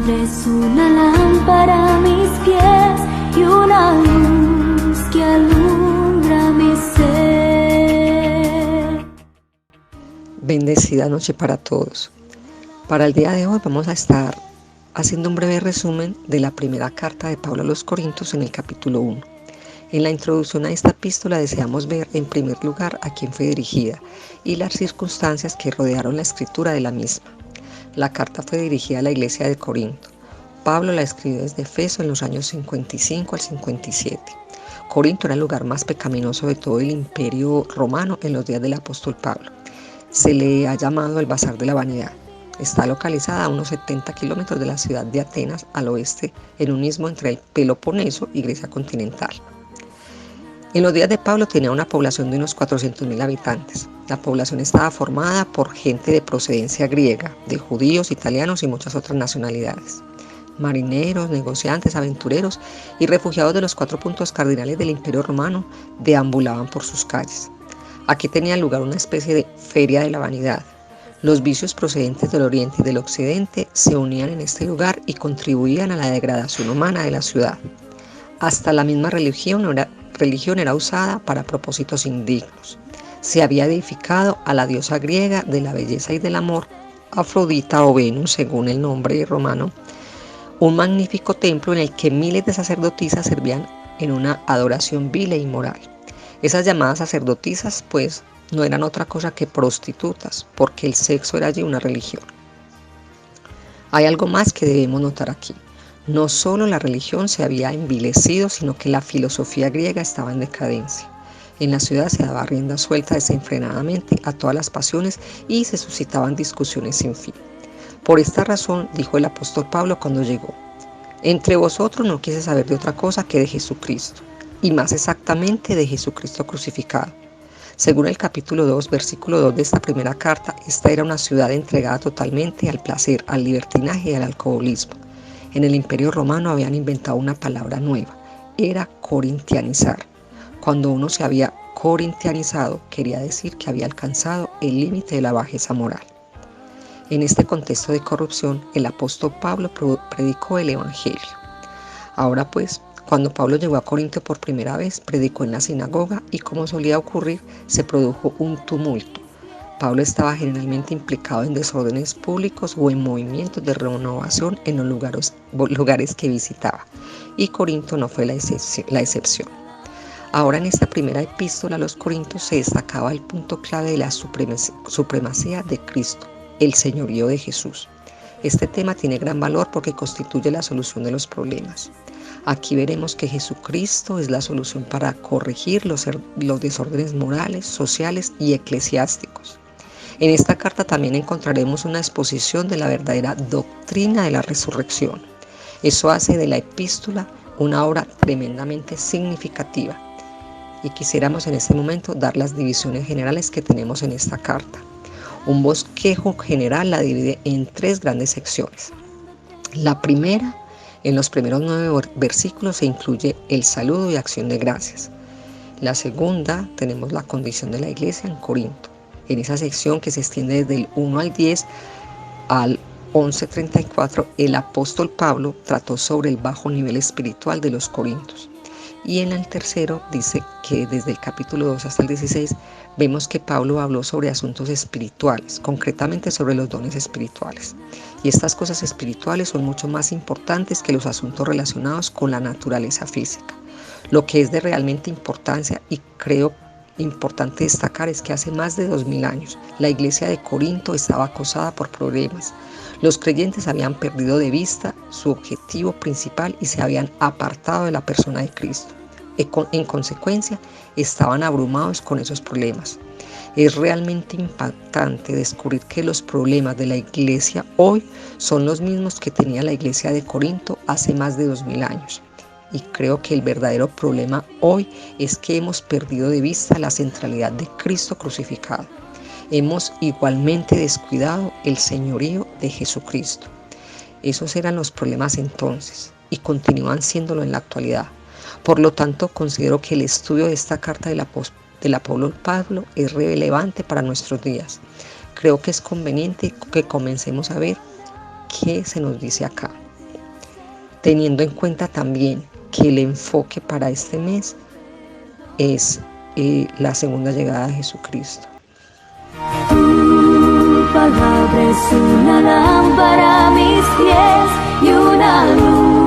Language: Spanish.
Es una lámpara a mis pies y una luz que alumbra mi ser. Bendecida noche para todos. Para el día de hoy vamos a estar haciendo un breve resumen de la primera carta de Pablo a los Corintios en el capítulo 1. En la introducción a esta epístola deseamos ver en primer lugar a quién fue dirigida y las circunstancias que rodearon la escritura de la misma. La carta fue dirigida a la iglesia de Corinto. Pablo la escribió desde Efeso en los años 55 al 57. Corinto era el lugar más pecaminoso de todo el imperio romano en los días del apóstol Pablo. Se le ha llamado el Bazar de la Vanidad. Está localizada a unos 70 kilómetros de la ciudad de Atenas al oeste, en un istmo entre el Peloponeso y Grecia continental. En los días de Pablo tenía una población de unos 400.000 habitantes. La población estaba formada por gente de procedencia griega, de judíos, italianos y muchas otras nacionalidades. Marineros, negociantes, aventureros y refugiados de los 4 puntos cardinales del Imperio Romano deambulaban por sus calles. Aquí tenía lugar una especie de feria de la vanidad. Los vicios procedentes del oriente y del occidente se unían en este lugar y contribuían a la degradación humana de la ciudad. Hasta la misma religión era usada para propósitos indignos. Se había edificado a la diosa griega de la belleza y del amor, Afrodita o Venus según el nombre romano, un magnífico templo en el que miles de sacerdotisas servían en una adoración vil e inmoral. Esas llamadas sacerdotisas, pues, no eran otra cosa que prostitutas, porque el sexo era allí una religión. Hay algo más que debemos notar aquí. No solo la religión se había envilecido, sino que la filosofía griega estaba en decadencia. En la ciudad se daba rienda suelta desenfrenadamente a todas las pasiones y se suscitaban discusiones sin fin. Por esta razón, dijo el apóstol Pablo cuando llegó: entre vosotros no quise saber de otra cosa que de Jesucristo, y más exactamente de Jesucristo crucificado. Según el capítulo 2, versículo 2 de esta primera carta, esta era una ciudad entregada totalmente al placer, al libertinaje y al alcoholismo. En el Imperio Romano habían inventado una palabra nueva, era corintianizar. Cuando uno se había corintianizado, quería decir que había alcanzado el límite de la bajeza moral. En este contexto de corrupción, el apóstol Pablo predicó el Evangelio. Ahora pues, cuando Pablo llegó a Corinto por primera vez, predicó en la sinagoga y, como solía ocurrir, se produjo un tumulto. Pablo estaba generalmente implicado en desórdenes públicos o en movimientos de renovación en los lugares que visitaba, y Corinto no fue la excepción. Ahora en esta primera epístola a los Corintios se destacaba el punto clave de la supremacía de Cristo, el señorío de Jesús. Este tema tiene gran valor porque constituye la solución de los problemas. Aquí veremos que Jesucristo es la solución para corregir los desórdenes morales, sociales y eclesiásticos. En esta carta también encontraremos una exposición de la verdadera doctrina de la resurrección. Eso hace de la epístola una obra tremendamente significativa. Y quisiéramos en este momento dar las divisiones generales que tenemos en esta carta. Un bosquejo general la divide en 3 grandes secciones. La primera, en los primeros 9 versículos, se incluye el saludo y acción de gracias. La segunda, tenemos la condición de la iglesia en Corinto. En esa sección que se extiende desde el 1 al 10 al 11:34, el apóstol Pablo trató sobre el bajo nivel espiritual de los corintios. Y en el tercero dice que desde el capítulo 2 hasta el 16 vemos que Pablo habló sobre asuntos espirituales, concretamente sobre los dones espirituales. Y estas cosas espirituales son mucho más importantes que los asuntos relacionados con la naturaleza física. Lo que es de realmente importancia, y creo importante destacar, es que hace más de 2000 años la iglesia de Corinto estaba acosada por problemas. Los creyentes habían perdido de vista su objetivo principal y se habían apartado de la persona de Cristo. En consecuencia, estaban abrumados con esos problemas. Es realmente impactante descubrir que los problemas de la iglesia hoy son los mismos que tenía la iglesia de Corinto hace más de 2000 años. Y creo que el verdadero problema hoy es que hemos perdido de vista la centralidad de Cristo crucificado. Hemos igualmente descuidado el señorío de Jesucristo. Esos eran los problemas entonces y continúan siéndolo en la actualidad. Por lo tanto, considero que el estudio de esta carta del apóstol Pablo es relevante para nuestros días. Creo que es conveniente que comencemos a ver qué se nos dice acá. teniendo en cuenta también que el enfoque para este mes es la segunda llegada de Jesucristo. Tu palabra es una lámpara a mis pies y una luz